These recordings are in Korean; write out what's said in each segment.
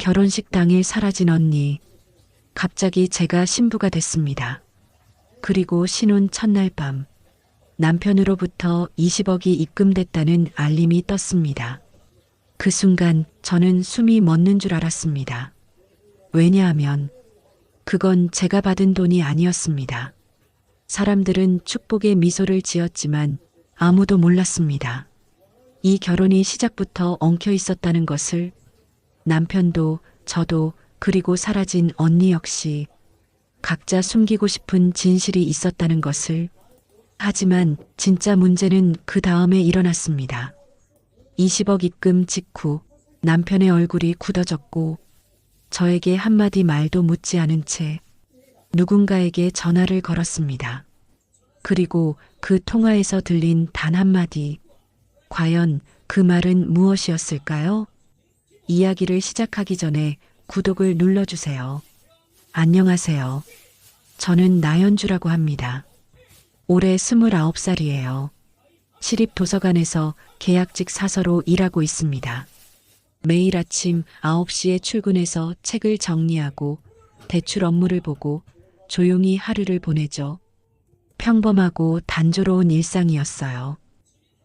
결혼식 당일 사라진 언니. 갑자기 제가 신부가 됐습니다. 그리고 신혼 첫날 밤 남편으로부터 20억이 입금됐다는 알림이 떴습니다. 그 순간 저는 숨이 멎는 줄 알았습니다. 왜냐하면 그건 제가 받은 돈이 아니었습니다. 사람들은 축복의 미소를 지었지만 아무도 몰랐습니다. 이 결혼이 시작부터 엉켜 있었다는 것을, 남편도 저도 그리고 사라진 언니 역시 각자 숨기고 싶은 진실이 있었다는 것을. 하지만 진짜 문제는 그 다음에 일어났습니다. 20억 입금 직후 남편의 얼굴이 굳어졌고 저에게 한마디 말도 묻지 않은 채 누군가에게 전화를 걸었습니다. 그리고 그 통화에서 들린 단 한마디. 과연 그 말은 무엇이었을까요? 이야기를 시작하기 전에 구독을 눌러주세요. 안녕하세요. 저는 나연주라고 합니다. 올해 29살이에요. 시립도서관에서 계약직 사서로 일하고 있습니다. 매일 아침 9시에 출근해서 책을 정리하고 대출 업무를 보고 조용히 하루를 보내죠. 평범하고 단조로운 일상이었어요.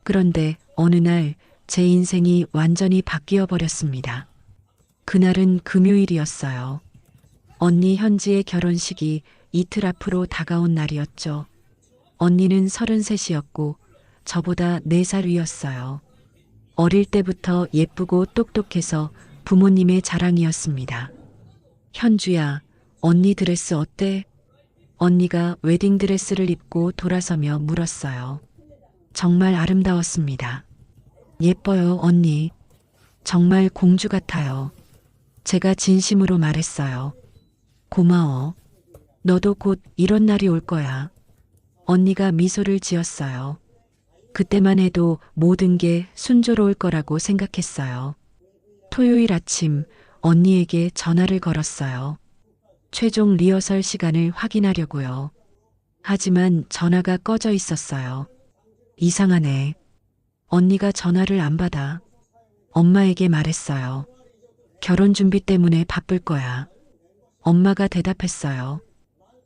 그런데 어느 날 제 인생이 완전히 바뀌어 버렸습니다. 그날은 금요일이었어요. 언니 현지의 결혼식이 이틀 앞으로 다가온 날이었죠. 언니는 33이었고 저보다 4살 위였어요. 어릴 때부터 예쁘고 똑똑해서 부모님의 자랑이었습니다. 현주야, 언니 드레스 어때? 언니가 웨딩드레스를 입고 돌아서며 물었어요. 정말 아름다웠습니다. 예뻐요, 언니. 정말 공주 같아요. 제가 진심으로 말했어요. 고마워. 너도 곧 이런 날이 올 거야. 언니가 미소를 지었어요. 그때만 해도 모든 게 순조로울 거라고 생각했어요. 토요일 아침 언니에게 전화를 걸었어요. 최종 리허설 시간을 확인하려고요. 하지만 전화가 꺼져 있었어요. 이상하네. 언니가 전화를 안 받아. 엄마에게 말했어요. 결혼 준비 때문에 바쁠 거야. 엄마가 대답했어요.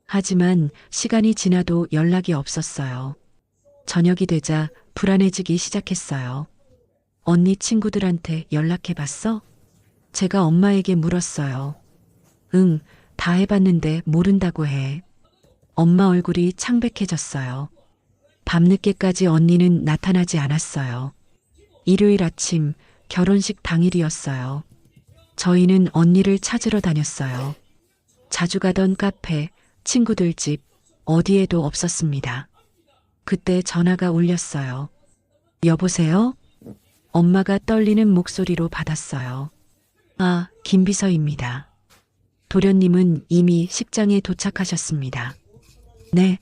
하지만 시간이 지나도 연락이 없었어요. 저녁이 되자 불안해지기 시작했어요. 언니 친구들한테 연락해 봤어? 제가 엄마에게 물었어요. 응, 다 해봤는데 모른다고 해. 엄마 얼굴이 창백해졌어요. 밤늦게까지 언니는 나타나지 않았어요. 일요일 아침 결혼식 당일이었어요. 저희는 언니를 찾으러 다녔어요. 자주 가던 카페, 친구들 집, 어디에도 없었습니다. 그때 전화가 울렸어요. 여보세요? 엄마가 떨리는 목소리로 받았어요. 아, 김비서입니다. 도련님은 이미 식장에 도착하셨습니다. 네.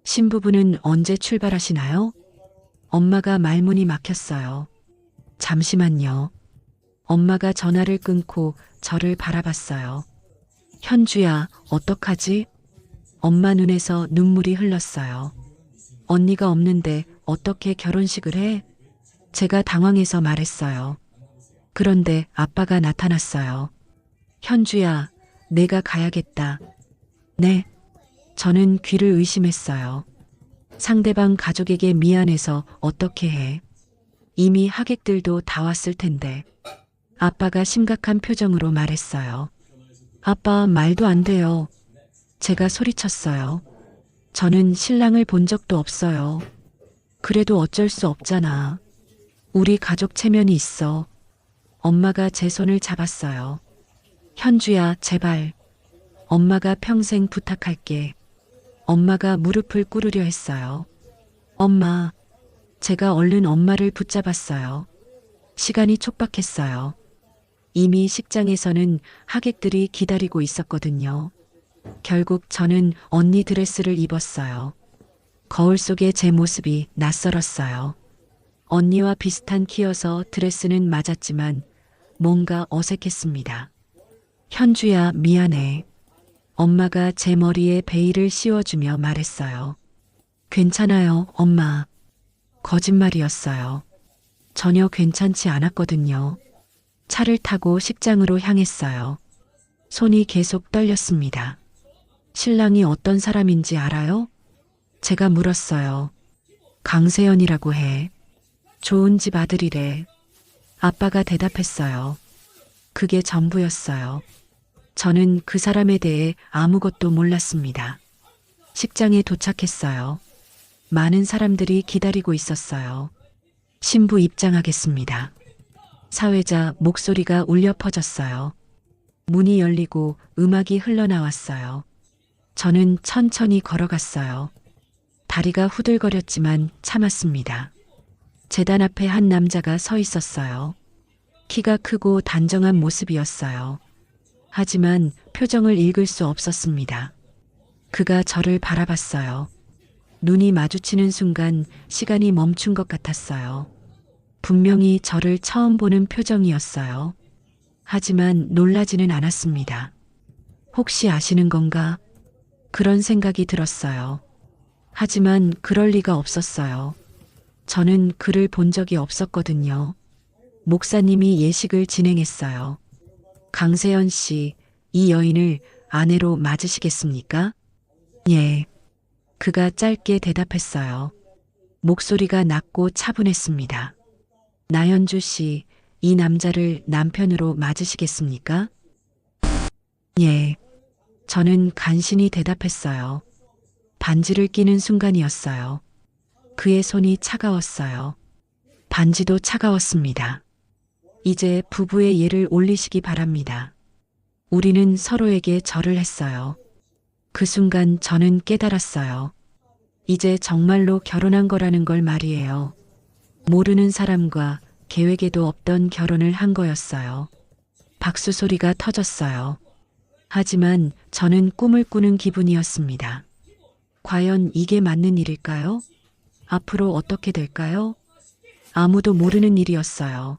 신부분은 언제 출발하시나요? 엄마가 말문이 막혔어요. 잠시만요. 엄마가 전화를 끊고 저를 바라봤어요. 현주야, 어떡하지? 엄마 눈에서 눈물이 흘렀어요. 언니가 없는데 어떻게 결혼식을 해? 제가 당황해서 말했어요. 그런데 아빠가 나타났어요. 현주야, 내가 가야겠다. 네. 저는 귀를 의심했어요. 상대방 가족에게 미안해서 어떻게 해? 이미 하객들도 다 왔을 텐데. 아빠가 심각한 표정으로 말했어요. 아빠, 말도 안 돼요. 제가 소리쳤어요. 저는 신랑을 본 적도 없어요. 그래도 어쩔 수 없잖아. 우리 가족 체면이 있어. 엄마가 제 손을 잡았어요. 현주야, 제발. 엄마가 평생 부탁할게. 엄마가 무릎을 꿇으려 했어요. 엄마. 제가 얼른 엄마를 붙잡았어요. 시간이 촉박했어요. 이미 식장에서는 하객들이 기다리고 있었거든요. 결국 저는 언니 드레스를 입었어요. 거울 속의 제 모습이 낯설었어요. 언니와 비슷한 키여서 드레스는 맞았지만 뭔가 어색했습니다. 현주야, 미안해. 엄마가 제 머리에 베일을 씌워주며 말했어요. 괜찮아요, 엄마. 거짓말이었어요. 전혀 괜찮지 않았거든요. 차를 타고 식장으로 향했어요. 손이 계속 떨렸습니다. 신랑이 어떤 사람인지 알아요? 제가 물었어요. 강세연이라고 해. 좋은 집 아들이래. 아빠가 대답했어요. 그게 전부였어요. 저는 그 사람에 대해 아무것도 몰랐습니다. 식장에 도착했어요. 많은 사람들이 기다리고 있었어요. 신부 입장하겠습니다. 사회자 목소리가 울려 퍼졌어요. 문이 열리고 음악이 흘러나왔어요. 저는 천천히 걸어갔어요. 다리가 후들거렸지만 참았습니다. 제단 앞에 한 남자가 서 있었어요. 키가 크고 단정한 모습이었어요. 하지만 표정을 읽을 수 없었습니다. 그가 저를 바라봤어요. 눈이 마주치는 순간 시간이 멈춘 것 같았어요. 분명히 저를 처음 보는 표정이었어요. 하지만 놀라지는 않았습니다. 혹시 아시는 건가? 그런 생각이 들었어요. 하지만 그럴 리가 없었어요. 저는 그를 본 적이 없었거든요. 목사님이 예식을 진행했어요. 강세연 씨, 이 여인을 아내로 맞으시겠습니까? 예. 그가 짧게 대답했어요. 목소리가 낮고 차분했습니다. 나연주 씨, 이 남자를 남편으로 맞으시겠습니까? 예. 저는 간신히 대답했어요. 반지를 끼는 순간이었어요. 그의 손이 차가웠어요. 반지도 차가웠습니다. 이제 부부의 예를 올리시기 바랍니다. 우리는 서로에게 절을 했어요. 그 순간 저는 깨달았어요. 이제 정말로 결혼한 거라는 걸 말이에요. 모르는 사람과 계획에도 없던 결혼을 한 거였어요. 박수 소리가 터졌어요. 하지만 저는 꿈을 꾸는 기분이었습니다. 과연 이게 맞는 일일까요? 앞으로 어떻게 될까요? 아무도 모르는 일이었어요.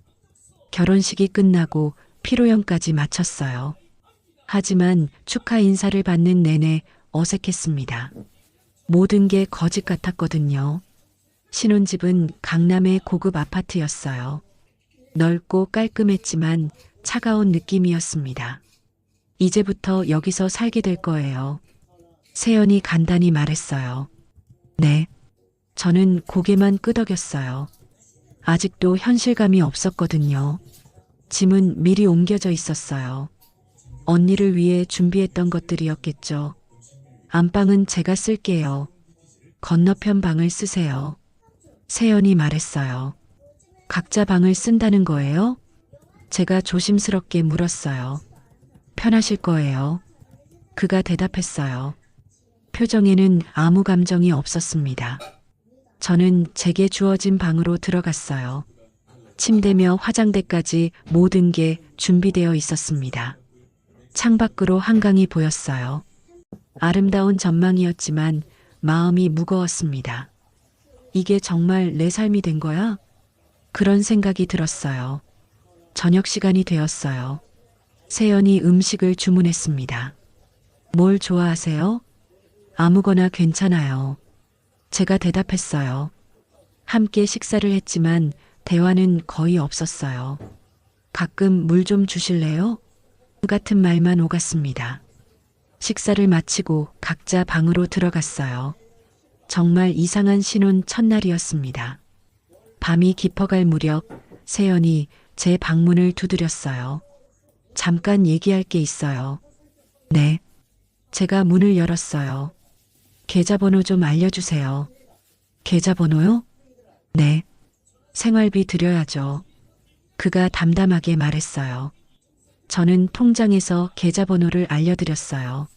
결혼식이 끝나고 피로연까지 마쳤어요. 하지만 축하 인사를 받는 내내 어색했습니다. 모든 게 거짓 같았거든요. 신혼집은 강남의 고급 아파트였어요. 넓고 깔끔했지만 차가운 느낌이었습니다. 이제부터 여기서 살게 될 거예요. 세연이 간단히 말했어요. 네. 저는 고개만 끄덕였어요. 아직도 현실감이 없었거든요. 짐은 미리 옮겨져 있었어요. 언니를 위해 준비했던 것들이었겠죠. 안방은 제가 쓸게요. 건너편 방을 쓰세요. 세연이 말했어요. 각자 방을 쓴다는 거예요? 제가 조심스럽게 물었어요. 편하실 거예요. 그가 대답했어요. 표정에는 아무 감정이 없었습니다. 저는 제게 주어진 방으로 들어갔어요. 침대며 화장대까지 모든 게 준비되어 있었습니다. 창밖으로 한강이 보였어요. 아름다운 전망이었지만 마음이 무거웠습니다. 이게 정말 내 삶이 된 거야? 그런 생각이 들었어요. 저녁 시간이 되었어요. 세연이 음식을 주문했습니다. 뭘 좋아하세요? 아무거나 괜찮아요. 제가 대답했어요. 함께 식사를 했지만 대화는 거의 없었어요. 가끔 물 좀 주실래요? 같은 말만 오갔습니다. 식사를 마치고 각자 방으로 들어갔어요. 정말 이상한 신혼 첫날이었습니다. 밤이 깊어갈 무렵 세연이 제 방문을 두드렸어요. 잠깐 얘기할 게 있어요. 네. 제가 문을 열었어요. 계좌번호 좀 알려주세요. 계좌번호요? 네. 생활비 드려야죠. 그가 담담하게 말했어요. 저는 통장에서 계좌번호를 알려드렸어요.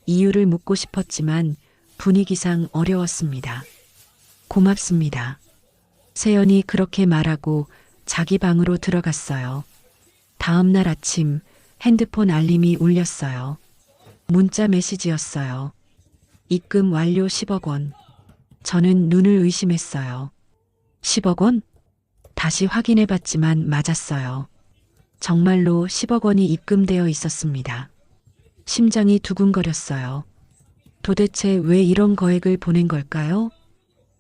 이유를 묻고 싶었지만 분위기상 어려웠습니다. 고맙습니다. 세연이 그렇게 말하고 자기 방으로 들어갔어요. 다음 날 아침 핸드폰 알림이 울렸어요. 문자 메시지였어요. 입금 완료 10억 원. 저는 눈을 의심했어요. 10억 원? 다시 확인해 봤지만 맞았어요. 정말로 10억 원이 입금되어 있었습니다. 심장이 두근거렸어요. 도대체 왜 이런 거액을 보낸 걸까요?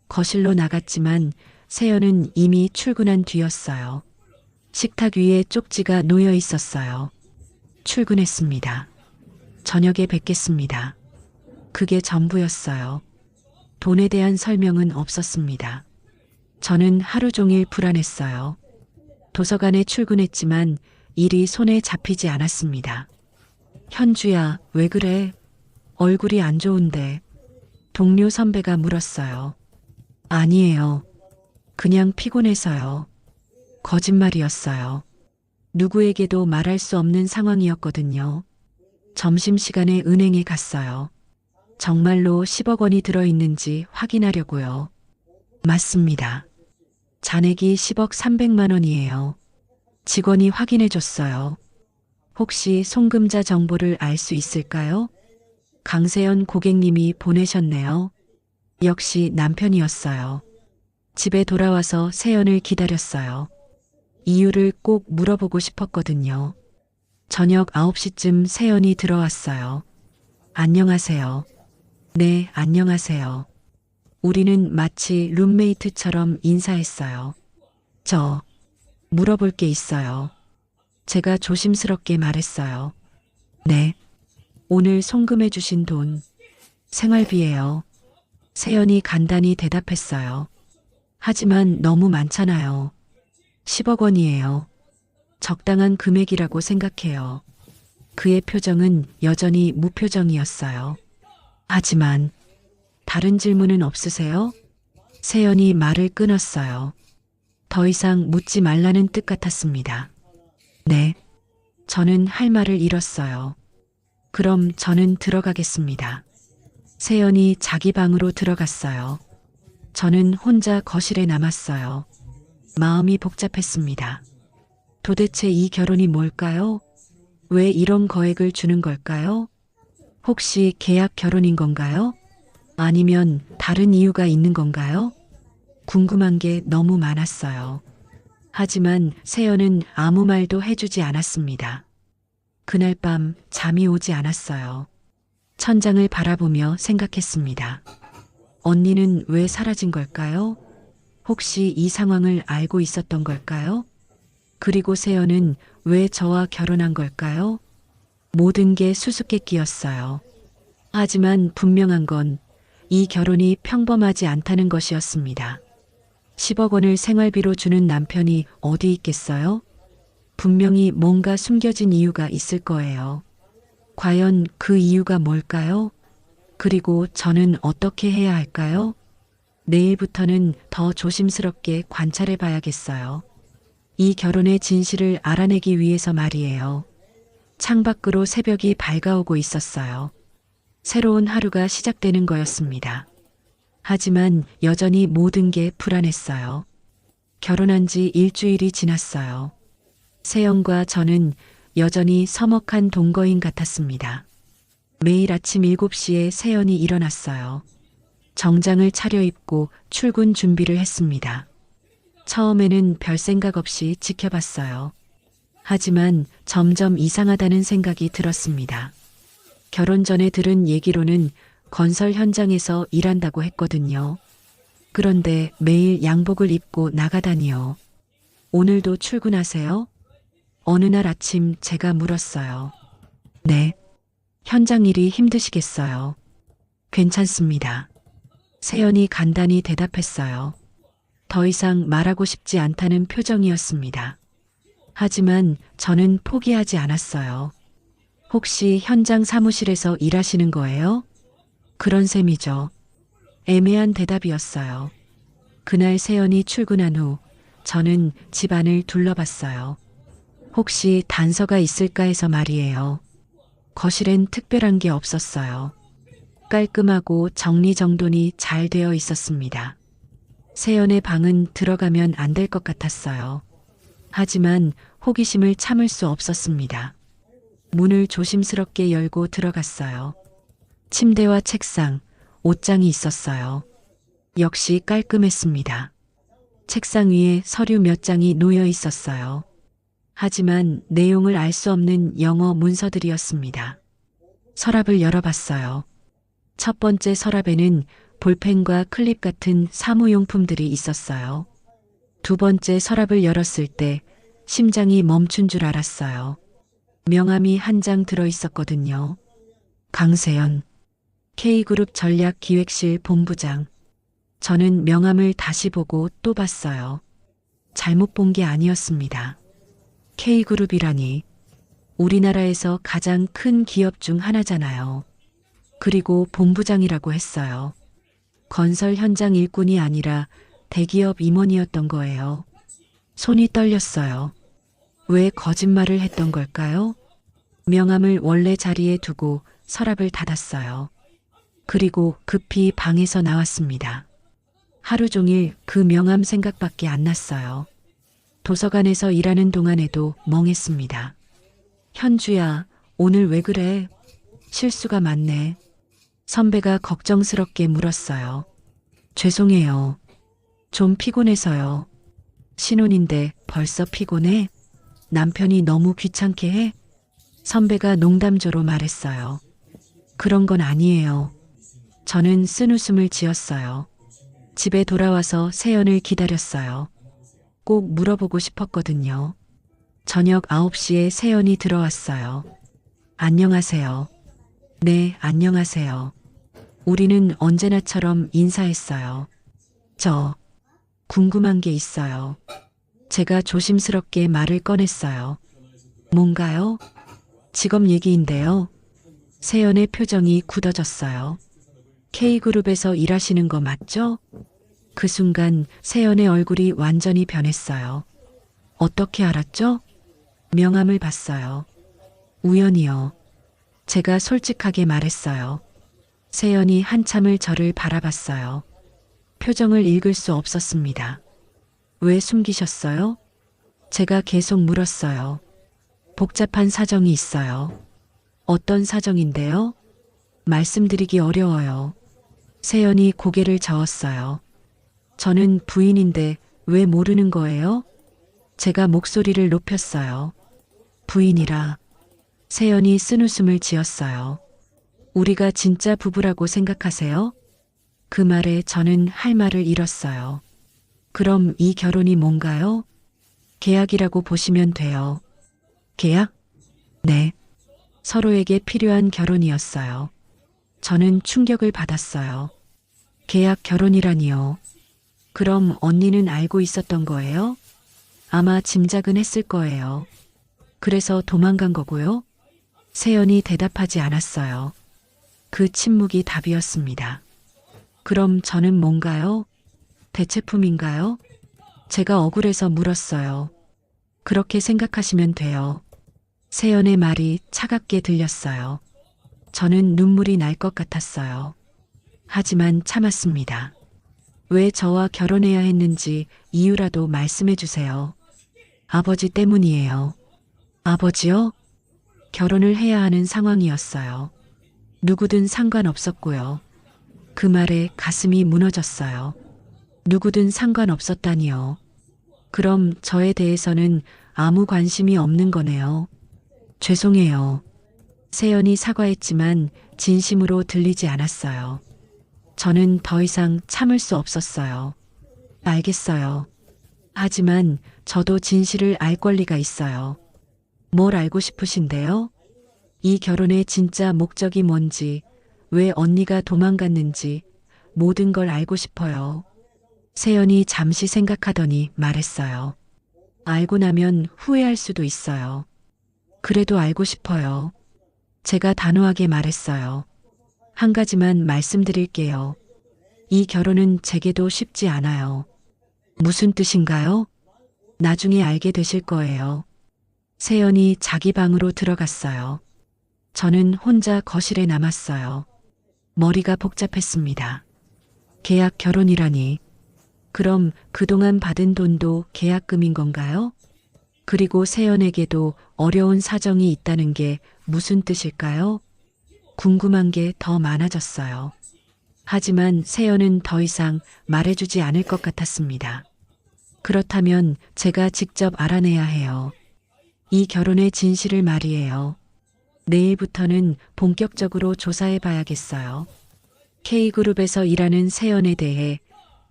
거실로 나갔지만 세연은 이미 출근한 뒤였어요. 식탁 위에 쪽지가 놓여 있었어요. 출근했습니다. 저녁에 뵙겠습니다. 그게 전부였어요. 돈에 대한 설명은 없었습니다. 저는 하루 종일 불안했어요. 도서관에 출근했지만 일이 손에 잡히지 않았습니다. 현주야, 왜 그래? 얼굴이 안 좋은데. 동료 선배가 물었어요. 아니에요. 그냥 피곤해서요. 거짓말이었어요. 누구에게도 말할 수 없는 상황이었거든요. 점심시간에 은행에 갔어요. 정말로 10억 원이 들어있는지 확인하려고요. 맞습니다. 잔액이 10억 300만 원이에요. 직원이 확인해 줬어요. 혹시 송금자 정보를 알 수 있을까요? 강세연 고객님이 보내셨네요. 역시 남편이었어요. 집에 돌아와서 세연을 기다렸어요. 이유를 꼭 물어보고 싶었거든요. 저녁 9시쯤 세연이 들어왔어요. 안녕하세요. 네, 안녕하세요. 우리는 마치 룸메이트처럼 인사했어요. 저, 물어볼 게 있어요. 제가 조심스럽게 말했어요. 네. 오늘 송금해 주신 돈, 생활비예요. 세연이 간단히 대답했어요. 하지만 너무 많잖아요. 10억 원이에요. 적당한 금액이라고 생각해요. 그의 표정은 여전히 무표정이었어요. 하지만 다른 질문은 없으세요? 세연이 말을 끊었어요. 더 이상 묻지 말라는 뜻 같았습니다. 네. 저는 할 말을 잃었어요. 그럼 저는 들어가겠습니다. 세연이 자기 방으로 들어갔어요. 저는 혼자 거실에 남았어요. 마음이 복잡했습니다. 도대체 이 결혼이 뭘까요? 왜 이런 거액을 주는 걸까요? 혹시 계약 결혼인 건가요? 아니면 다른 이유가 있는 건가요? 궁금한 게 너무 많았어요. 하지만 세연은 아무 말도 해주지 않았습니다. 그날 밤 잠이 오지 않았어요. 천장을 바라보며 생각했습니다. 언니는 왜 사라진 걸까요? 혹시 이 상황을 알고 있었던 걸까요? 그리고 세연은 왜 저와 결혼한 걸까요? 모든 게 수수께끼였어요. 하지만 분명한 건 이 결혼이 평범하지 않다는 것이었습니다. 10억 원을 생활비로 주는 남편이 어디 있겠어요? 분명히 뭔가 숨겨진 이유가 있을 거예요. 과연 그 이유가 뭘까요? 그리고 저는 어떻게 해야 할까요? 내일부터는 더 조심스럽게 관찰해 봐야겠어요. 이 결혼의 진실을 알아내기 위해서 말이에요. 창밖으로 새벽이 밝아오고 있었어요. 새로운 하루가 시작되는 거였습니다. 하지만 여전히 모든 게 불안했어요. 결혼한 지 일주일이 지났어요. 세연과 저는 여전히 서먹한 동거인 같았습니다. 매일 아침 7시에 세연이 일어났어요. 정장을 차려입고 출근 준비를 했습니다. 처음에는 별 생각 없이 지켜봤어요. 하지만 점점 이상하다는 생각이 들었습니다. 결혼 전에 들은 얘기로는 건설 현장에서 일한다고 했거든요. 그런데 매일 양복을 입고 나가다니요. 오늘도 출근하세요? 어느 날 아침 제가 물었어요. 네. 현장 일이 힘드시겠어요? 괜찮습니다. 세연이 간단히 대답했어요. 더 이상 말하고 싶지 않다는 표정이었습니다. 하지만 저는 포기하지 않았어요. 혹시 현장 사무실에서 일하시는 거예요? 그런 셈이죠. 애매한 대답이었어요. 그날 세연이 출근한 후 저는 집안을 둘러봤어요. 혹시 단서가 있을까 해서 말이에요. 거실엔 특별한 게 없었어요. 깔끔하고 정리정돈이 잘 되어 있었습니다. 세연의 방은 들어가면 안 될 것 같았어요. 하지만 호기심을 참을 수 없었습니다. 문을 조심스럽게 열고 들어갔어요. 침대와 책상, 옷장이 있었어요. 역시 깔끔했습니다. 책상 위에 서류 몇 장이 놓여 있었어요. 하지만 내용을 알 수 없는 영어 문서들이었습니다. 서랍을 열어봤어요. 첫 번째 서랍에는 볼펜과 클립 같은 사무용품들이 있었어요. 두 번째 서랍을 열었을 때 심장이 멈춘 줄 알았어요. 명함이 한 장 들어 있었거든요. 강세연, K그룹 전략기획실 본부장. 저는 명함을 다시 보고 또 봤어요. 잘못 본 게 아니었습니다. K그룹이라니 우리나라에서 가장 큰 기업 중 하나잖아요. 그리고 본부장이라고 했어요. 건설 현장 일꾼이 아니라 대기업 임원이었던 거예요. 손이 떨렸어요. 왜 거짓말을 했던 걸까요? 명함을 원래 자리에 두고 서랍을 닫았어요. 그리고 급히 방에서 나왔습니다. 하루 종일 그 명함 생각밖에 안 났어요. 도서관에서 일하는 동안에도 멍했습니다. 현주야, 오늘 왜 그래? 실수가 많네. 선배가 걱정스럽게 물었어요. 죄송해요. 좀 피곤해서요. 신혼인데 벌써 피곤해? 남편이 너무 귀찮게 해? 선배가 농담조로 말했어요. 그런 건 아니에요. 저는 쓴웃음을 지었어요. 집에 돌아와서 세연을 기다렸어요. 꼭 물어보고 싶었거든요. 저녁 9시에 세연이 들어왔어요. 안녕하세요. 네, 안녕하세요. 우리는 언제나처럼 인사했어요. 저 궁금한 게 있어요. 제가 조심스럽게 말을 꺼냈어요. 뭔가요? 직업 얘기인데요. 세연의 표정이 굳어졌어요. K그룹에서 일하시는 거 맞죠? 그 순간 세연의 얼굴이 완전히 변했어요. 어떻게 알았죠? 명함을 봤어요. 우연히요. 제가 솔직하게 말했어요. 세연이 한참을 저를 바라봤어요. 표정을 읽을 수 없었습니다. 왜 숨기셨어요? 제가 계속 물었어요. 복잡한 사정이 있어요. 어떤 사정인데요? 말씀드리기 어려워요. 세연이 고개를 저었어요. 저는 부인인데 왜 모르는 거예요? 제가 목소리를 높였어요. 부인이라. 세연이 쓴웃음을 지었어요. 우리가 진짜 부부라고 생각하세요? 그 말에 저는 할 말을 잃었어요. 그럼 이 결혼이 뭔가요? 계약이라고 보시면 돼요. 계약? 네. 서로에게 필요한 결혼이었어요. 저는 충격을 받았어요. 계약 결혼이라니요. 그럼 언니는 알고 있었던 거예요? 아마 짐작은 했을 거예요. 그래서 도망간 거고요. 세연이 대답하지 않았어요. 그 침묵이 답이었습니다. 그럼 저는 뭔가요? 대체품인가요? 제가 억울해서 물었어요. 그렇게 생각하시면 돼요. 세연의 말이 차갑게 들렸어요. 저는 눈물이 날 것 같았어요. 하지만 참았습니다. 왜 저와 결혼해야 했는지 이유라도 말씀해 주세요. 아버지 때문이에요. 아버지요? 결혼을 해야 하는 상황이었어요. 누구든 상관없었고요. 그 말에 가슴이 무너졌어요. 누구든 상관없었다니요. 그럼 저에 대해서는 아무 관심이 없는 거네요. 죄송해요. 세연이 사과했지만 진심으로 들리지 않았어요. 저는 더 이상 참을 수 없었어요. 알겠어요. 하지만 저도 진실을 알 권리가 있어요. 뭘 알고 싶으신데요? 이 결혼의 진짜 목적이 뭔지, 왜 언니가 도망갔는지 모든 걸 알고 싶어요. 세연이 잠시 생각하더니 말했어요. 알고 나면 후회할 수도 있어요. 그래도 알고 싶어요. 제가 단호하게 말했어요. 한 가지만 말씀드릴게요. 이 결혼은 제게도 쉽지 않아요. 무슨 뜻인가요? 나중에 알게 되실 거예요. 세연이 자기 방으로 들어갔어요. 저는 혼자 거실에 남았어요. 머리가 복잡했습니다. 계약 결혼이라니. 그럼 그동안 받은 돈도 계약금인 건가요? 그리고 세연에게도 어려운 사정이 있다는 게 무슨 뜻일까요? 궁금한 게 더 많아졌어요. 하지만 세연은 더 이상 말해주지 않을 것 같았습니다. 그렇다면 제가 직접 알아내야 해요. 이 결혼의 진실을 말이에요. 내일부터는 본격적으로 조사해 봐야겠어요. K그룹에서 일하는 세연에 대해,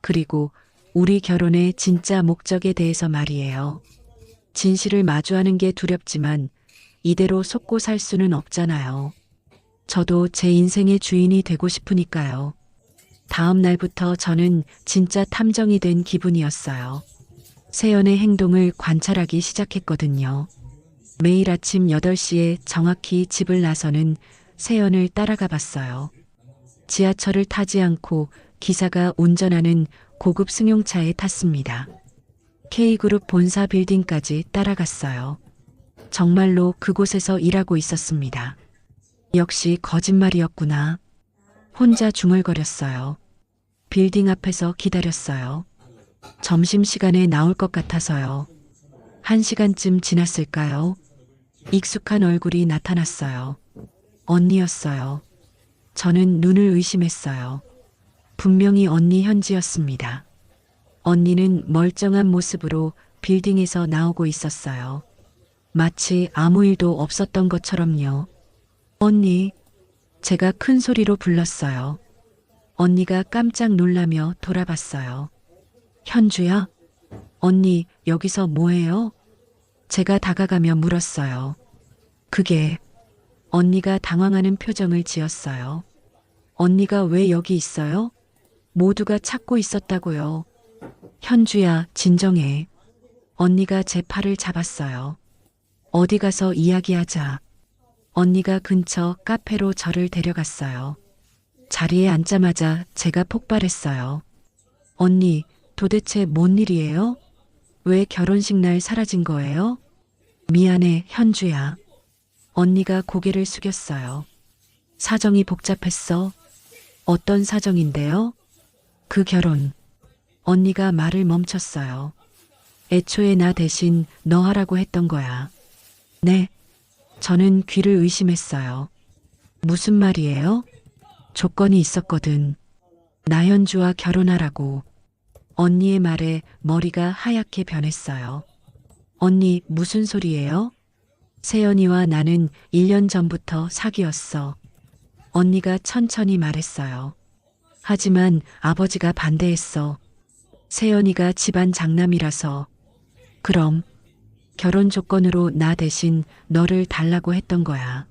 그리고 우리 결혼의 진짜 목적에 대해서 말이에요. 진실을 마주하는 게 두렵지만 이대로 속고 살 수는 없잖아요. 저도 제 인생의 주인이 되고 싶으니까요. 다음 날부터 저는 진짜 탐정이 된 기분이었어요. 세연의 행동을 관찰하기 시작했거든요. 매일 아침 8시에 정확히 집을 나서는 세연을 따라가 봤어요. 지하철을 타지 않고 기사가 운전하는 고급 승용차에 탔습니다. K그룹 본사 빌딩까지 따라갔어요. 정말로 그곳에서 일하고 있었습니다. 역시 거짓말이었구나. 혼자 중얼거렸어요. 빌딩 앞에서 기다렸어요. 점심시간에 나올 것 같아서요. 1시간쯤 지났을까요? 익숙한 얼굴이 나타났어요. 언니였어요. 저는 눈을 의심했어요. 분명히 언니 현지였습니다. 언니는 멀쩡한 모습으로 빌딩에서 나오고 있었어요. 마치 아무 일도 없었던 것처럼요. 언니, 제가 큰 소리로 불렀어요. 언니가 깜짝 놀라며 돌아봤어요. 현주야? 언니, 여기서 뭐해요? 제가 다가가며 물었어요. 그게, 언니가 당황하는 표정을 지었어요. 언니가 왜 여기 있어요? 모두가 찾고 있었다고요. 현주야, 진정해. 언니가 제 팔을 잡았어요. 어디 가서 이야기하자. 언니가 근처 카페로 저를 데려갔어요. 자리에 앉자마자 제가 폭발했어요. 언니, 도대체 뭔 일이에요? 왜 결혼식 날 사라진 거예요? 미안해, 현주야. 언니가 고개를 숙였어요. 사정이 복잡했어. 어떤 사정인데요? 그 결혼. 언니가 말을 멈췄어요. 애초에 나 대신 너 하라고 했던 거야. 네. 저는 귀를 의심했어요. 무슨 말이에요? 조건이 있었거든. 나현주와 결혼하라고. 언니의 말에 머리가 하얗게 변했어요. 언니, 무슨 소리예요? 세연이와 나는 1년 전부터 사귀었어. 언니가 천천히 말했어요. 하지만 아버지가 반대했어. 세연이가 집안 장남이라서. 그럼 결혼 조건으로 나 대신 너를 달라고 했던 거야.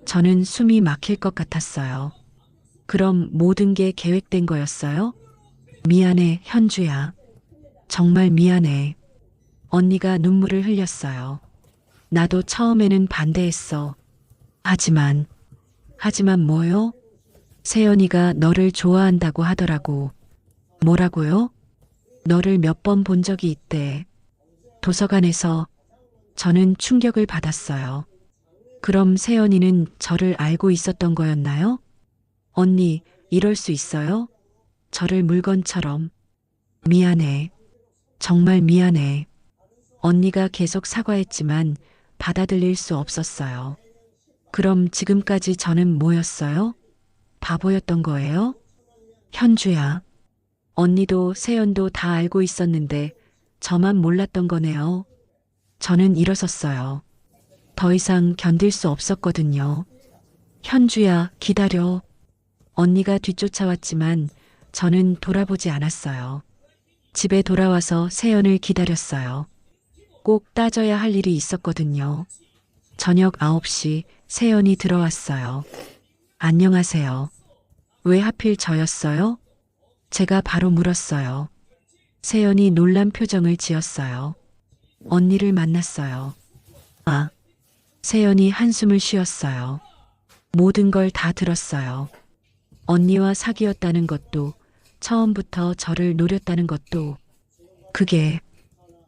저는 숨이 막힐 것 같았어요. 그럼 모든 게 계획된 거였어요? 미안해, 현주야. 정말 미안해. 언니가 눈물을 흘렸어요. 나도 처음에는 반대했어. 하지만 뭐요? 세연이가 너를 좋아한다고 하더라고. 뭐라고요? 너를 몇 번 본 적이 있대. 도서관에서. 저는 충격을 받았어요. 그럼 세연이는 저를 알고 있었던 거였나요? 언니, 이럴 수 있어요? 저를 물건처럼. 미안해. 정말 미안해. 언니가 계속 사과했지만 받아들일 수 없었어요. 그럼 지금까지 저는 뭐였어요? 바보였던 거예요? 현주야. 언니도 세연도 다 알고 있었는데 저만 몰랐던 거네요. 저는 일어섰어요. 더 이상 견딜 수 없었거든요. 현주야, 기다려. 언니가 뒤쫓아왔지만 저는 돌아보지 않았어요. 집에 돌아와서 세연을 기다렸어요. 꼭 따져야 할 일이 있었거든요. 저녁 9시 세연이 들어왔어요. 안녕하세요. 왜 하필 저였어요? 제가 바로 물었어요. 세연이 놀란 표정을 지었어요. 언니를 만났어요. 아, 세연이 한숨을 쉬었어요. 모든 걸 다 들었어요. 언니와 사귀었다는 것도, 처음부터 저를 노렸다는 것도. 그게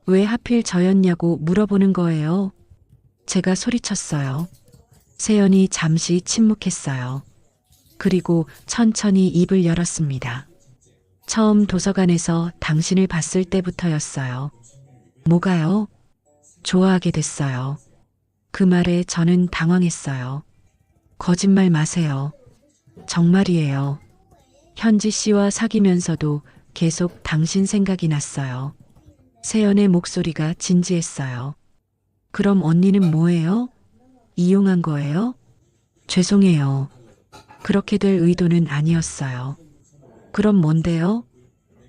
왜 하필 저였냐고 물어보는 거예요. 제가 소리쳤어요. 세연이 잠시 침묵했어요. 그리고 천천히 입을 열었습니다. 처음 도서관에서 당신을 봤을 때부터였어요. 뭐가요? 좋아하게 됐어요. 그 말에 저는 당황했어요. 거짓말 마세요. 정말이에요. 현지 씨와 사귀면서도 계속 당신 생각이 났어요. 세연의 목소리가 진지했어요. 그럼 언니는 뭐예요? 이용한 거예요? 죄송해요. 그렇게 될 의도는 아니었어요. 그럼 뭔데요?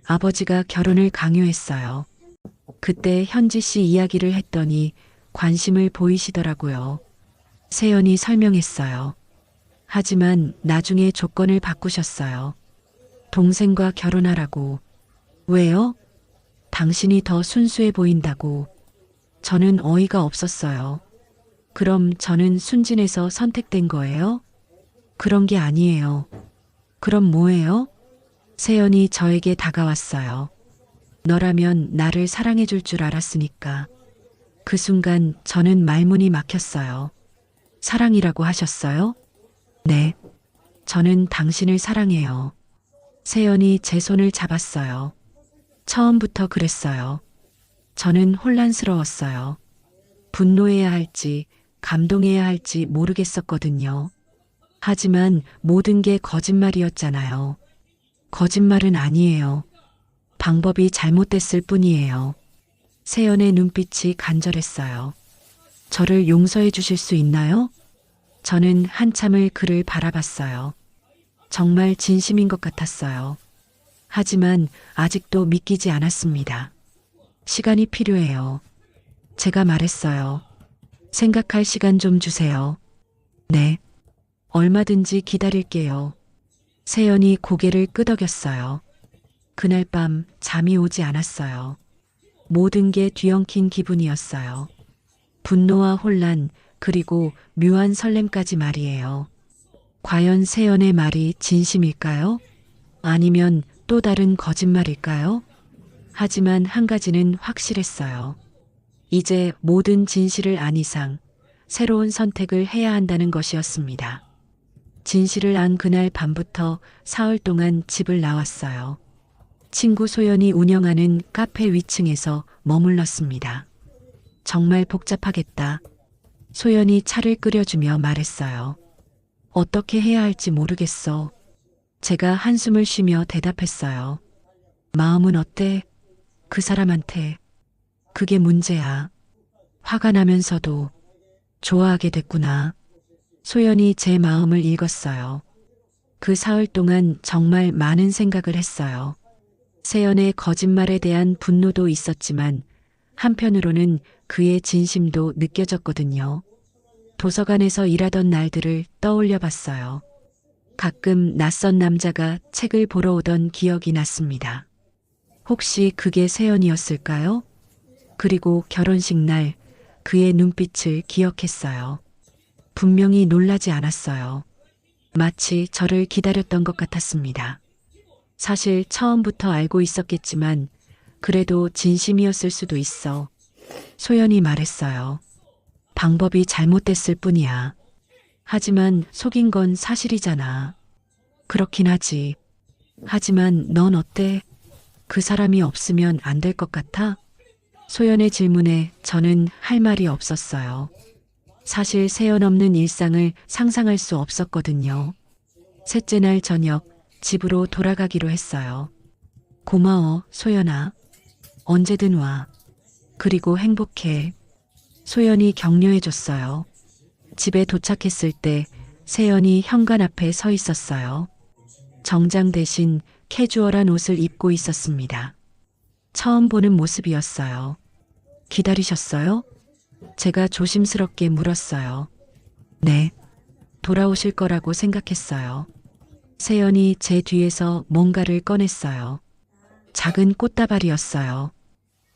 아버지가 결혼을 강요했어요. 그때 현지 씨 이야기를 했더니 관심을 보이시더라고요. 세연이 설명했어요. 하지만 나중에 조건을 바꾸셨어요. 동생과 결혼하라고. 왜요? 당신이 더 순수해 보인다고. 저는 어이가 없었어요. 그럼 저는 순진해서 선택된 거예요? 그런 게 아니에요. 그럼 뭐예요? 세연이 저에게 다가왔어요. 너라면 나를 사랑해 줄 줄 알았으니까. 그 순간 저는 말문이 막혔어요. 사랑이라고 하셨어요? 네. 저는 당신을 사랑해요. 세연이 제 손을 잡았어요. 처음부터 그랬어요. 저는 혼란스러웠어요. 분노해야 할지, 감동해야 할지 모르겠었거든요. 하지만 모든 게 거짓말이었잖아요. 거짓말은 아니에요. 방법이 잘못됐을 뿐이에요. 세연의 눈빛이 간절했어요. 저를 용서해 주실 수 있나요? 저는 한참을 그를 바라봤어요. 정말 진심인 것 같았어요. 하지만 아직도 믿기지 않았습니다. 시간이 필요해요. 제가 말했어요. 생각할 시간 좀 주세요. 네. 얼마든지 기다릴게요. 세연이 고개를 끄덕였어요. 그날 밤 잠이 오지 않았어요. 모든 게 뒤엉킨 기분이었어요. 분노와 혼란, 그리고 묘한 설렘까지 말이에요. 과연 세연의 말이 진심일까요? 아니면 또 다른 거짓말일까요? 하지만 한 가지는 확실했어요. 이제 모든 진실을 안 이상 새로운 선택을 해야 한다는 것이었습니다. 진실을 안 그날 밤부터 사흘 동안 집을 나왔어요. 친구 소연이 운영하는 카페 위층에서 머물렀습니다. 정말 복잡하겠다. 소연이 차를 끓여주며 말했어요. 어떻게 해야 할지 모르겠어. 제가 한숨을 쉬며 대답했어요. 마음은 어때? 그 사람한테. 그게 문제야. 화가 나면서도 좋아하게 됐구나. 소연이 제 마음을 읽었어요. 그 사흘 동안 정말 많은 생각을 했어요. 세연의 거짓말에 대한 분노도 있었지만 한편으로는 그의 진심도 느껴졌거든요. 도서관에서 일하던 날들을 떠올려 봤어요. 가끔 낯선 남자가 책을 보러 오던 기억이 났습니다. 혹시 그게 세연이었을까요? 그리고 결혼식 날 그의 눈빛을 기억했어요. 분명히 놀라지 않았어요. 마치 저를 기다렸던 것 같았습니다. 사실 처음부터 알고 있었겠지만 그래도 진심이었을 수도 있어. 소연이 말했어요. 방법이 잘못됐을 뿐이야. 하지만 속인 건 사실이잖아. 그렇긴 하지. 하지만 넌 어때? 그 사람이 없으면 안 될 것 같아? 소연의 질문에 저는 할 말이 없었어요. 사실 세연 없는 일상을 상상할 수 없었거든요. 셋째 날 저녁 집으로 돌아가기로 했어요. 고마워, 소연아. 언제든 와. 그리고 행복해. 소연이 격려해줬어요. 집에 도착했을 때 세연이 현관 앞에 서 있었어요. 정장 대신 캐주얼한 옷을 입고 있었습니다. 처음 보는 모습이었어요. 기다리셨어요? 제가 조심스럽게 물었어요. 네. 돌아오실 거라고 생각했어요. 세연이 제 뒤에서 뭔가를 꺼냈어요. 작은 꽃다발이었어요.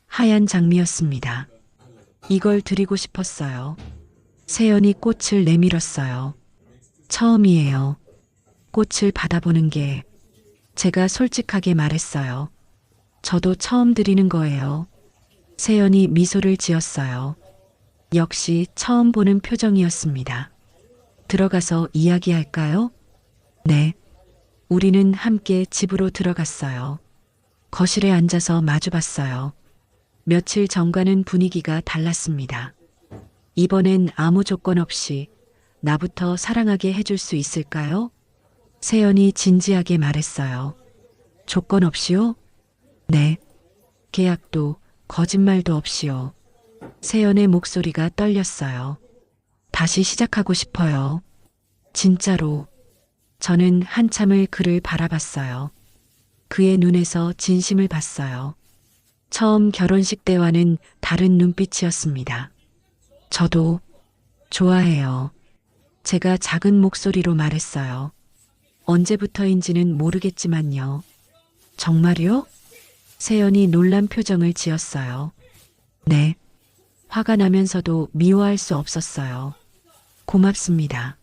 하얀 장미였습니다. 이걸 드리고 싶었어요. 세연이 꽃을 내밀었어요. 처음이에요. 꽃을 받아보는 게. 제가 솔직하게 말했어요. 저도 처음 드리는 거예요. 세연이 미소를 지었어요. 역시 처음 보는 표정이었습니다. 들어가서 이야기할까요? 네. 우리는 함께 집으로 들어갔어요. 거실에 앉아서 마주봤어요. 며칠 전과는 분위기가 달랐습니다. 이번엔 아무 조건 없이 나부터 사랑하게 해줄 수 있을까요? 세연이 진지하게 말했어요. 조건 없이요? 네. 계약도 거짓말도 없이요. 세연의 목소리가 떨렸어요. 다시 시작하고 싶어요. 진짜로. 저는 한참을 그를 바라봤어요. 그의 눈에서 진심을 봤어요. 처음 결혼식 때와는 다른 눈빛이었습니다. 저도 좋아해요. 제가 작은 목소리로 말했어요. 언제부터인지는 모르겠지만요. 정말요? 세연이 놀란 표정을 지었어요. 네. 화가 나면서도 미워할 수 없었어요. 고맙습니다.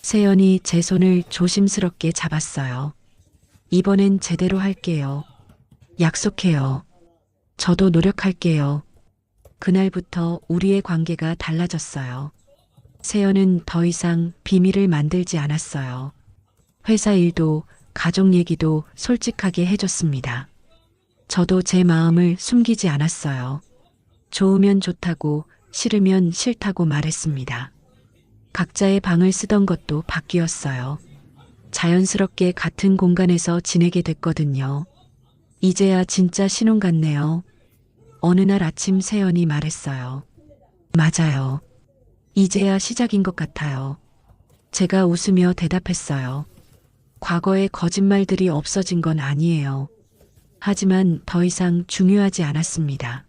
세연이 제 손을 조심스럽게 잡았어요. 이번엔 제대로 할게요. 약속해요. 저도 노력할게요. 그날부터 우리의 관계가 달라졌어요. 세연은 더 이상 비밀을 만들지 않았어요. 회사 일도 가족 얘기도 솔직하게 해줬습니다. 저도 제 마음을 숨기지 않았어요. 좋으면 좋다고 싫으면 싫다고 말했습니다. 각자의 방을 쓰던 것도 바뀌었어요. 자연스럽게 같은 공간에서 지내게 됐거든요. 이제야 진짜 신혼 같네요. 어느 날 아침 세연이 말했어요. 맞아요. 이제야 시작인 것 같아요. 제가 웃으며 대답했어요. 과거의 거짓말들이 없어진 건 아니에요. 하지만 더 이상 중요하지 않았습니다.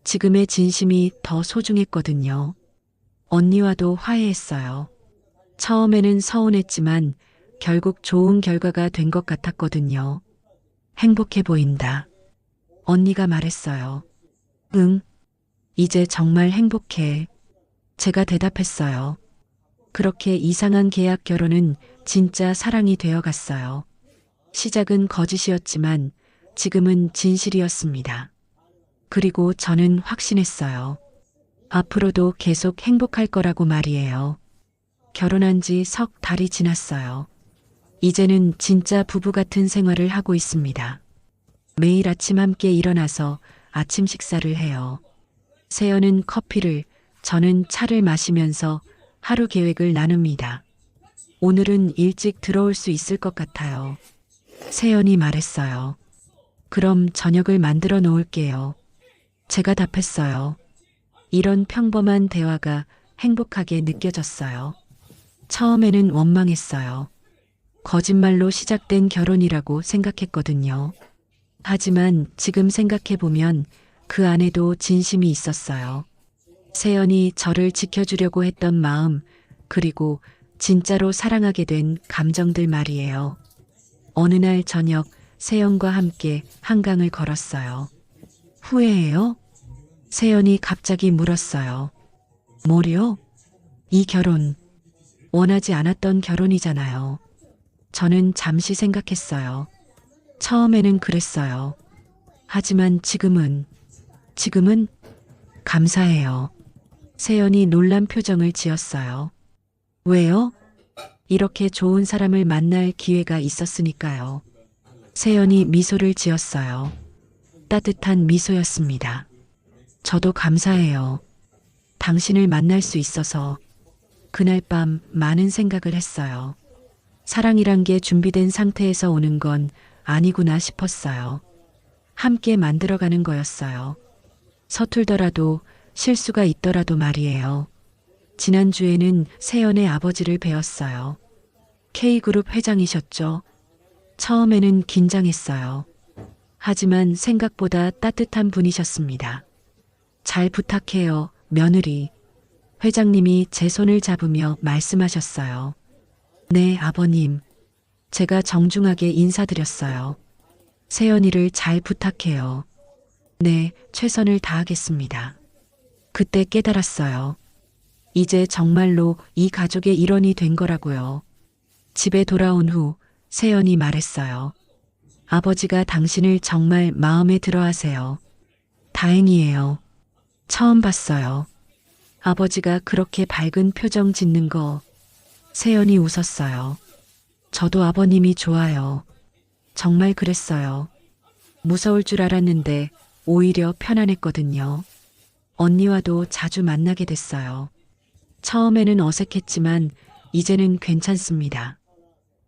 지금의 진심이 더 소중했거든요. 언니와도 화해했어요. 처음에는 서운했지만 결국 좋은 결과가 된 것 같았거든요. 행복해 보인다. 언니가 말했어요. 응, 이제 정말 행복해. 제가 대답했어요. 그렇게 이상한 계약 결혼은 진짜 사랑이 되어 갔어요. 시작은 거짓이었지만 지금은 진실이었습니다. 그리고 저는 확신했어요. 앞으로도 계속 행복할 거라고 말이에요. 결혼한 지 석 달이 지났어요. 이제는 진짜 부부 같은 생활을 하고 있습니다. 매일 아침 함께 일어나서 아침 식사를 해요. 세연은 커피를, 저는 차를 마시면서 하루 계획을 나눕니다. 오늘은 일찍 들어올 수 있을 것 같아요. 세연이 말했어요. 그럼 저녁을 만들어 놓을게요. 제가 답했어요. 이런 평범한 대화가 행복하게 느껴졌어요. 처음에는 원망했어요. 거짓말로 시작된 결혼이라고 생각했거든요. 하지만 지금 생각해보면 그 안에도 진심이 있었어요. 세연이 저를 지켜주려고 했던 마음, 그리고 진짜로 사랑하게 된 감정들 말이에요. 어느 날 저녁 세연과 함께 한강을 걸었어요. 후회해요? 세연이 갑자기 물었어요. 뭐요? 이 결혼, 원하지 않았던 결혼이잖아요. 저는 잠시 생각했어요. 처음에는 그랬어요. 하지만 지금은 감사해요. 세연이 놀란 표정을 지었어요. 왜요? 이렇게 좋은 사람을 만날 기회가 있었으니까요. 세연이 미소를 지었어요. 따뜻한 미소였습니다. 저도 감사해요. 당신을 만날 수 있어서. 그날 밤 많은 생각을 했어요. 사랑이란 게 준비된 상태에서 오는 건 아니구나 싶었어요. 함께 만들어가는 거였어요. 서툴더라도 실수가 있더라도 말이에요. 지난주에는 세연의 아버지를 뵈었어요. K그룹 회장이셨죠. 처음에는 긴장했어요. 하지만 생각보다 따뜻한 분이셨습니다. 잘 부탁해요, 며느리. 회장님이 제 손을 잡으며 말씀하셨어요. 네, 아버님. 제가 정중하게 인사드렸어요. 세연이를 잘 부탁해요. 네, 최선을 다하겠습니다. 그때 깨달았어요. 이제 정말로 이 가족의 일원이 된 거라고요. 집에 돌아온 후 세연이 말했어요. 아버지가 당신을 정말 마음에 들어 하세요. 다행이에요. 처음 봤어요. 아버지가 그렇게 밝은 표정 짓는 거. 세연이 웃었어요. 저도 아버님이 좋아요. 정말 그랬어요. 무서울 줄 알았는데 오히려 편안했거든요. 언니와도 자주 만나게 됐어요. 처음에는 어색했지만 이제는 괜찮습니다.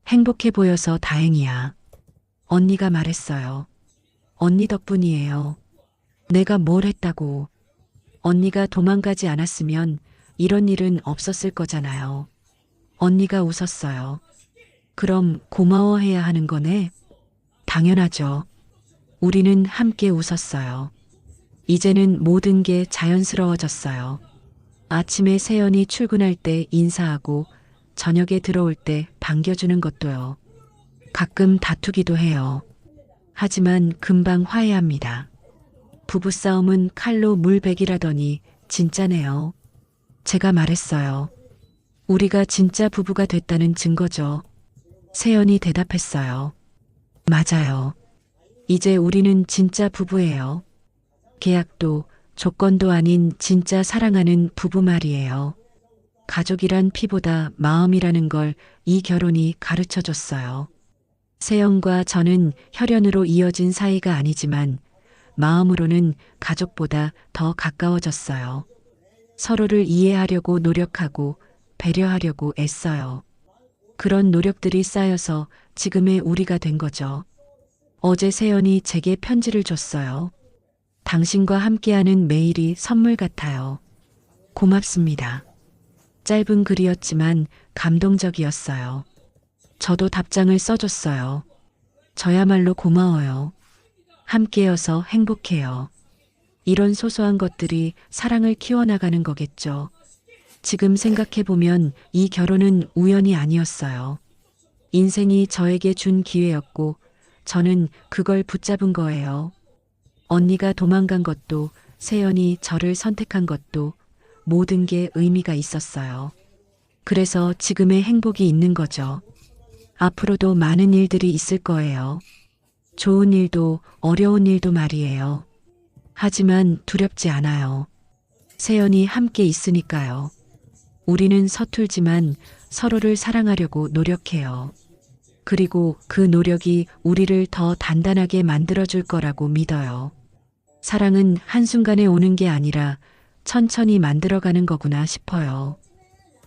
행복해 보여서 다행이야. 언니가 말했어요. 언니 덕분이에요. 내가 뭘 했다고. 언니가 도망가지 않았으면 이런 일은 없었을 거잖아요. 언니가 웃었어요. 그럼 고마워해야 하는 거네? 당연하죠. 우리는 함께 웃었어요. 이제는 모든 게 자연스러워졌어요. 아침에 세연이 출근할 때 인사하고 저녁에 들어올 때 반겨주는 것도요. 가끔 다투기도 해요. 하지만 금방 화해합니다. 부부싸움은 칼로 물베기라더니 진짜네요. 제가 말했어요. 우리가 진짜 부부가 됐다는 증거죠. 세연이 대답했어요. 맞아요. 이제 우리는 진짜 부부예요. 계약도 조건도 아닌 진짜 사랑하는 부부 말이에요. 가족이란 피보다 마음이라는 걸 이 결혼이 가르쳐 줬어요. 세연과 저는 혈연으로 이어진 사이가 아니지만 마음으로는 가족보다 더 가까워졌어요. 서로를 이해하려고 노력하고 배려하려고 애써요. 그런 노력들이 쌓여서 지금의 우리가 된 거죠. 어제 세연이 제게 편지를 줬어요. 당신과 함께하는 매일이 선물 같아요. 고맙습니다. 짧은 글이었지만 감동적이었어요. 저도 답장을 써줬어요. 저야말로 고마워요. 함께여서 행복해요. 이런 소소한 것들이 사랑을 키워나가는 거겠죠. 지금 생각해보면 이 결혼은 우연이 아니었어요. 인생이 저에게 준 기회였고 저는 그걸 붙잡은 거예요. 언니가 도망간 것도 세연이 저를 선택한 것도 모든 게 의미가 있었어요. 그래서 지금의 행복이 있는 거죠. 앞으로도 많은 일들이 있을 거예요. 좋은 일도 어려운 일도 말이에요. 하지만 두렵지 않아요. 세연이 함께 있으니까요. 우리는 서툴지만 서로를 사랑하려고 노력해요. 그리고 그 노력이 우리를 더 단단하게 만들어줄 거라고 믿어요. 사랑은 한순간에 오는 게 아니라 천천히 만들어가는 거구나 싶어요.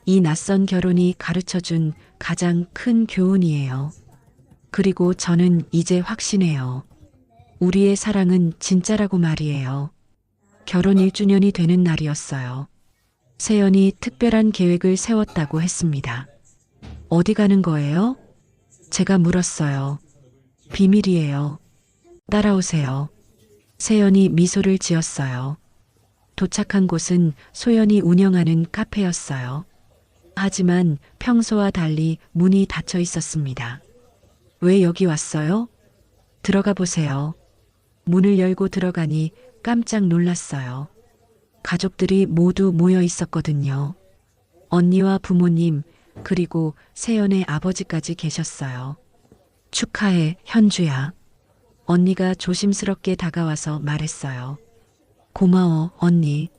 이 낯선 결혼이 가르쳐준 가장 큰 교훈이에요. 그리고 저는 이제 확신해요. 우리의 사랑은 진짜라고 말이에요. 결혼 1주년이 되는 날이었어요. 세연이 특별한 계획을 세웠다고 했습니다. 어디 가는 거예요? 제가 물었어요. 비밀이에요. 따라오세요. 세연이 미소를 지었어요. 도착한 곳은 소연이 운영하는 카페였어요. 하지만 평소와 달리 문이 닫혀 있었습니다. 왜 여기 왔어요? 들어가 보세요. 문을 열고 들어가니 깜짝 놀랐어요. 가족들이 모두 모여 있었거든요. 언니와 부모님, 그리고 세연의 아버지까지 계셨어요. 축하해, 현주야. 언니가 조심스럽게 다가와서 말했어요. 고마워, 언니.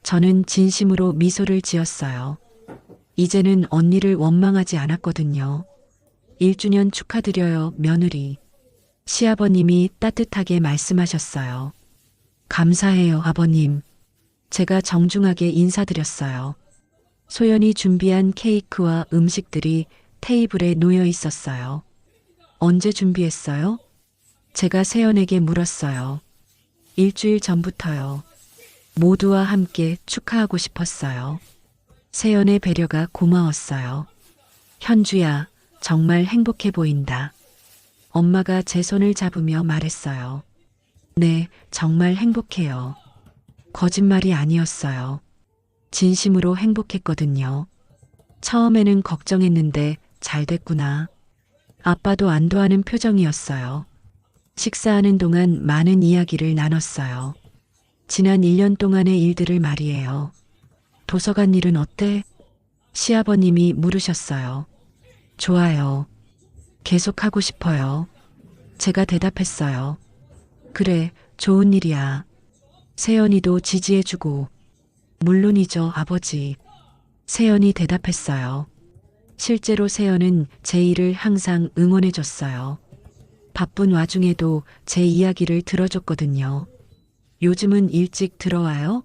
저는 진심으로 미소를 지었어요. 이제는 언니를 원망하지 않았거든요. 1주년 축하드려요, 며느리. 시아버님이 따뜻하게 말씀하셨어요. 감사해요, 아버님. 제가 정중하게 인사드렸어요. 소연이 준비한 케이크와 음식들이 테이블에 놓여 있었어요. 언제 준비했어요? 제가 세연에게 물었어요. 일주일 전부터요. 모두와 함께 축하하고 싶었어요. 세연의 배려가 고마웠어요. 현주야, 정말 행복해 보인다. 엄마가 제 손을 잡으며 말했어요. 네, 정말 행복해요. 거짓말이 아니었어요. 진심으로 행복했거든요. 처음에는 걱정했는데 잘 됐구나. 아빠도 안도하는 표정이었어요. 식사하는 동안 많은 이야기를 나눴어요. 지난 1년 동안의 일들을 말이에요. 도서관 일은 어때? 시아버님이 물으셨어요. 좋아요. 계속 하고 싶어요. 제가 대답했어요. 그래, 좋은 일이야. 세연이도 지지해주고. 물론이죠, 아버지. 세연이 대답했어요. 실제로 세연은 제 일을 항상 응원해줬어요. 바쁜 와중에도 제 이야기를 들어줬거든요. 요즘은 일찍 들어와요?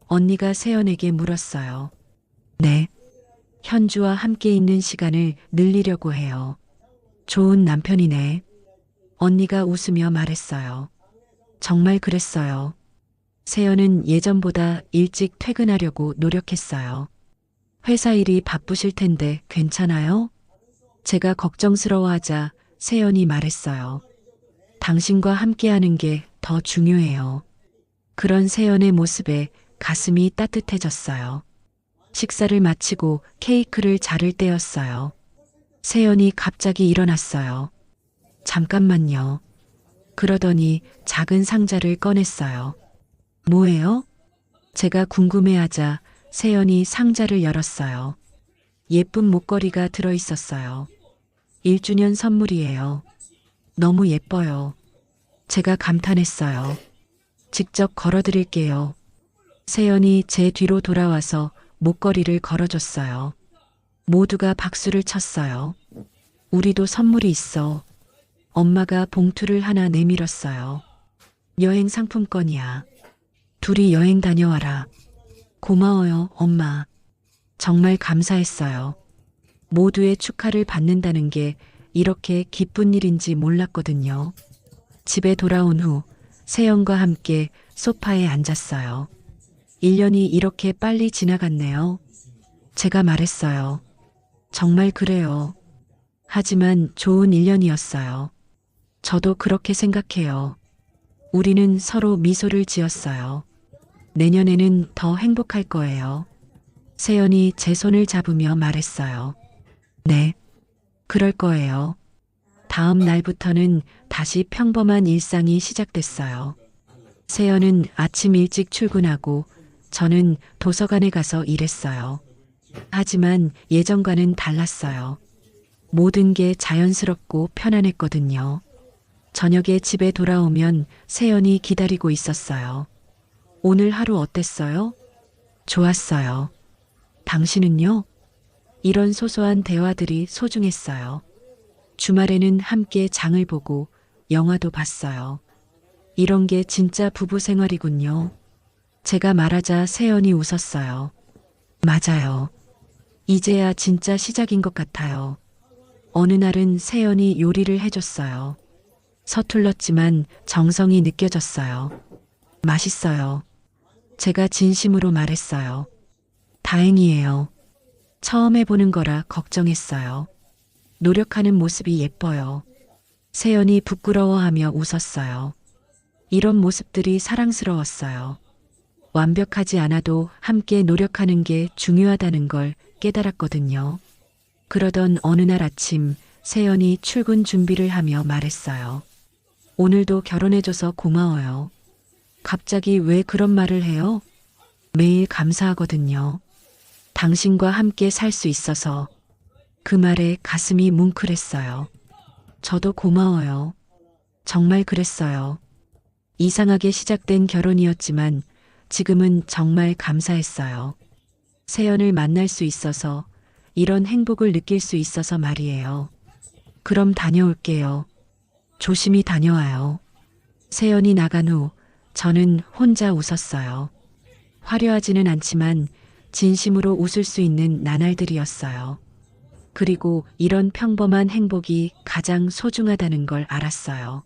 언니가 세연에게 물었어요. 네. 현주와 함께 있는 시간을 늘리려고 해요. 좋은 남편이네. 언니가 웃으며 말했어요. 정말 그랬어요. 세연은 예전보다 일찍 퇴근하려고 노력했어요. 회사 일이 바쁘실 텐데 괜찮아요? 제가 걱정스러워하자 세연이 말했어요. 당신과 함께하는 게 더 중요해요. 그런 세연의 모습에 가슴이 따뜻해졌어요. 식사를 마치고 케이크를 자를 때였어요. 세연이 갑자기 일어났어요. 잠깐만요. 그러더니 작은 상자를 꺼냈어요. 뭐예요? 제가 궁금해하자 세연이 상자를 열었어요. 예쁜 목걸이가 들어있었어요. 1주년 선물이에요. 너무 예뻐요. 제가 감탄했어요. 직접 걸어드릴게요. 세연이 제 뒤로 돌아와서 목걸이를 걸어줬어요. 모두가 박수를 쳤어요. 우리도 선물이 있어. 엄마가 봉투를 하나 내밀었어요. 여행 상품권이야. 둘이 여행 다녀와라. 고마워요, 엄마. 정말 감사했어요. 모두의 축하를 받는다는 게 이렇게 기쁜 일인지 몰랐거든요. 집에 돌아온 후 세연과 함께 소파에 앉았어요. 1년이 이렇게 빨리 지나갔네요. 제가 말했어요. 정말 그래요. 하지만 좋은 1년이었어요. 저도 그렇게 생각해요. 우리는 서로 미소를 지었어요. 내년에는 더 행복할 거예요. 세연이 제 손을 잡으며 말했어요. 네, 그럴 거예요. 다음 날부터는 다시 평범한 일상이 시작됐어요. 세연은 아침 일찍 출근하고 저는 도서관에 가서 일했어요. 하지만 예전과는 달랐어요. 모든 게 자연스럽고 편안했거든요. 저녁에 집에 돌아오면 세연이 기다리고 있었어요. 오늘 하루 어땠어요? 좋았어요. 당신은요? 이런 소소한 대화들이 소중했어요. 주말에는 함께 장을 보고 영화도 봤어요. 이런 게 진짜 부부 생활이군요. 제가 말하자 세연이 웃었어요. 맞아요. 이제야 진짜 시작인 것 같아요. 어느 날은 세연이 요리를 해줬어요. 서툴렀지만 정성이 느껴졌어요. 맛있어요. 제가 진심으로 말했어요. 다행이에요. 처음 해보는 거라 걱정했어요. 노력하는 모습이 예뻐요. 세연이 부끄러워하며 웃었어요. 이런 모습들이 사랑스러웠어요. 완벽하지 않아도 함께 노력하는 게 중요하다는 걸 깨달았거든요. 그러던 어느 날 아침 세연이 출근 준비를 하며 말했어요. 오늘도 결혼해줘서 고마워요. 갑자기 왜 그런 말을 해요? 매일 감사하거든요. 당신과 함께 살 수 있어서. 그 말에 가슴이 뭉클했어요. 저도 고마워요. 정말 그랬어요. 이상하게 시작된 결혼이었지만 지금은 정말 감사했어요. 세연을 만날 수 있어서, 이런 행복을 느낄 수 있어서 말이에요. 그럼 다녀올게요. 조심히 다녀와요. 세연이 나간 후 저는 혼자 웃었어요. 화려하지는 않지만 진심으로 웃을 수 있는 나날들이었어요. 그리고 이런 평범한 행복이 가장 소중하다는 걸 알았어요.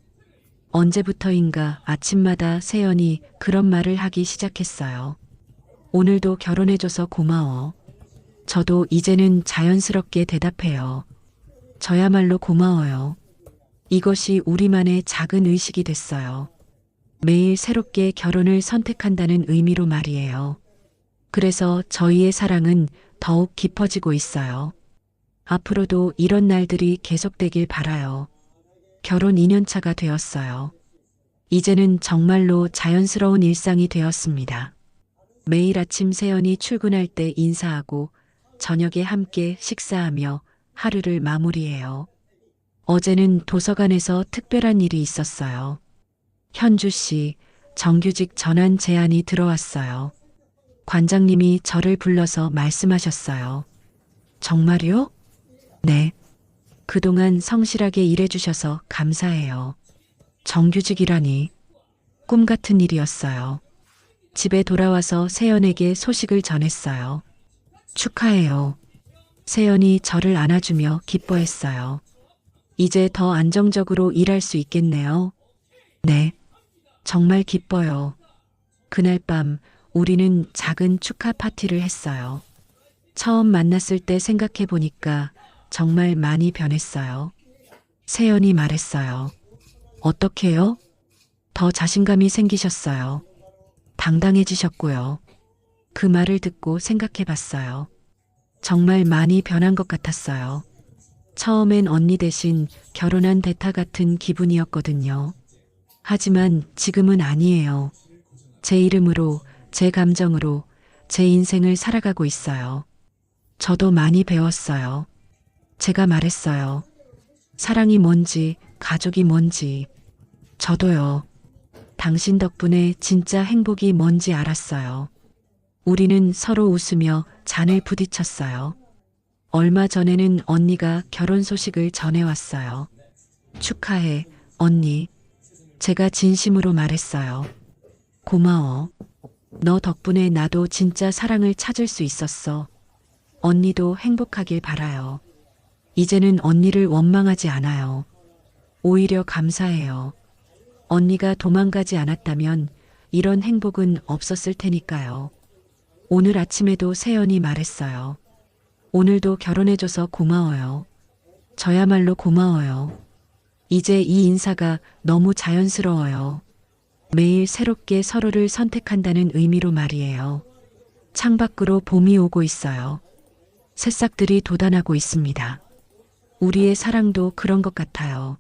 언제부터인가 아침마다 세연이 그런 말을 하기 시작했어요. 오늘도 결혼해줘서 고마워. 저도 이제는 자연스럽게 대답해요. 저야말로 고마워요. 이것이 우리만의 작은 의식이 됐어요. 매일 새롭게 결혼을 선택한다는 의미로 말이에요. 그래서 저희의 사랑은 더욱 깊어지고 있어요. 앞으로도 이런 날들이 계속되길 바라요. 결혼 2년차가 되었어요. 이제는 정말로 자연스러운 일상이 되었습니다. 매일 아침 세연이 출근할 때 인사하고 저녁에 함께 식사하며 하루를 마무리해요. 어제는 도서관에서 특별한 일이 있었어요. 현주 씨, 정규직 전환 제안이 들어왔어요. 관장님이 저를 불러서 말씀하셨어요. 정말요? 네. 그동안 성실하게 일해주셔서 감사해요. 정규직이라니. 꿈 같은 일이었어요. 집에 돌아와서 세연에게 소식을 전했어요. 축하해요. 세연이 저를 안아주며 기뻐했어요. 이제 더 안정적으로 일할 수 있겠네요. 네. 정말 기뻐요. 그날 밤 우리는 작은 축하 파티를 했어요. 처음 만났을 때 생각해 보니까 정말 많이 변했어요. 세연이 말했어요. 어떻게요? 더 자신감이 생기셨어요. 당당해지셨고요. 그 말을 듣고 생각해 봤어요. 정말 많이 변한 것 같았어요. 처음엔 언니 대신 결혼한 대타 같은 기분이었거든요. 하지만 지금은 아니에요. 제 이름으로, 제 감정으로, 제 인생을 살아가고 있어요. 저도 많이 배웠어요. 제가 말했어요. 사랑이 뭔지, 가족이 뭔지. 저도요. 당신 덕분에 진짜 행복이 뭔지 알았어요. 우리는 서로 웃으며 잔을 부딪혔어요. 얼마 전에는 언니가 결혼 소식을 전해왔어요. 축하해, 언니. 제가 진심으로 말했어요. 고마워. 너 덕분에 나도 진짜 사랑을 찾을 수 있었어. 언니도 행복하길 바라요. 이제는 언니를 원망하지 않아요. 오히려 감사해요. 언니가 도망가지 않았다면 이런 행복은 없었을 테니까요. 오늘 아침에도 세연이 말했어요. 오늘도 결혼해줘서 고마워요. 저야말로 고마워요. 이제 이 인사가 너무 자연스러워요. 매일 새롭게 서로를 선택한다는 의미로 말이에요. 창밖으로 봄이 오고 있어요. 새싹들이 돋아나고 있습니다. 우리의 사랑도 그런 것 같아요.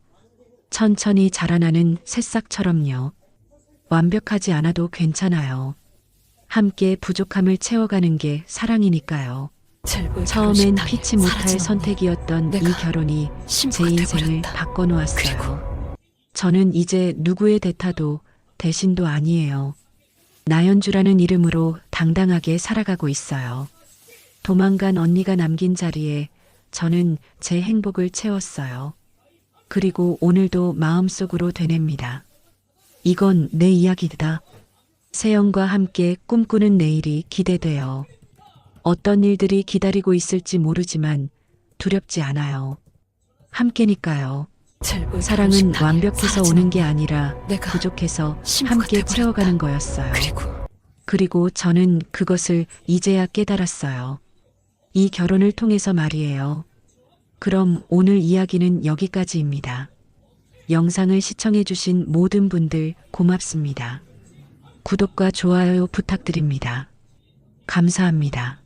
천천히 자라나는 새싹처럼요. 완벽하지 않아도 괜찮아요. 함께 부족함을 채워가는 게 사랑이니까요. 처음엔 피치 못할 선택이었던 이 결혼이 제 인생을 바꿔놓았어요. 저는 이제 누구의 대타도 대신도 아니에요. 나연주라는 이름으로 당당하게 살아가고 있어요. 도망간 언니가 남긴 자리에 저는 제 행복을 채웠어요. 그리고 오늘도 마음속으로 되냅니다. 이건 내 이야기다. 세연과 함께 꿈꾸는 내일이 기대돼요. 어떤 일들이 기다리고 있을지 모르지만 두렵지 않아요. 함께니까요. 사랑은 완벽해서 오는 게 아니라 부족해서 함께 채워가는 거였어요. 그리고 저는 그것을 이제야 깨달았어요. 이 결혼을 통해서 말이에요. 그럼 오늘 이야기는 여기까지입니다. 영상을 시청해주신 모든 분들 고맙습니다. 구독과 좋아요 부탁드립니다. 감사합니다.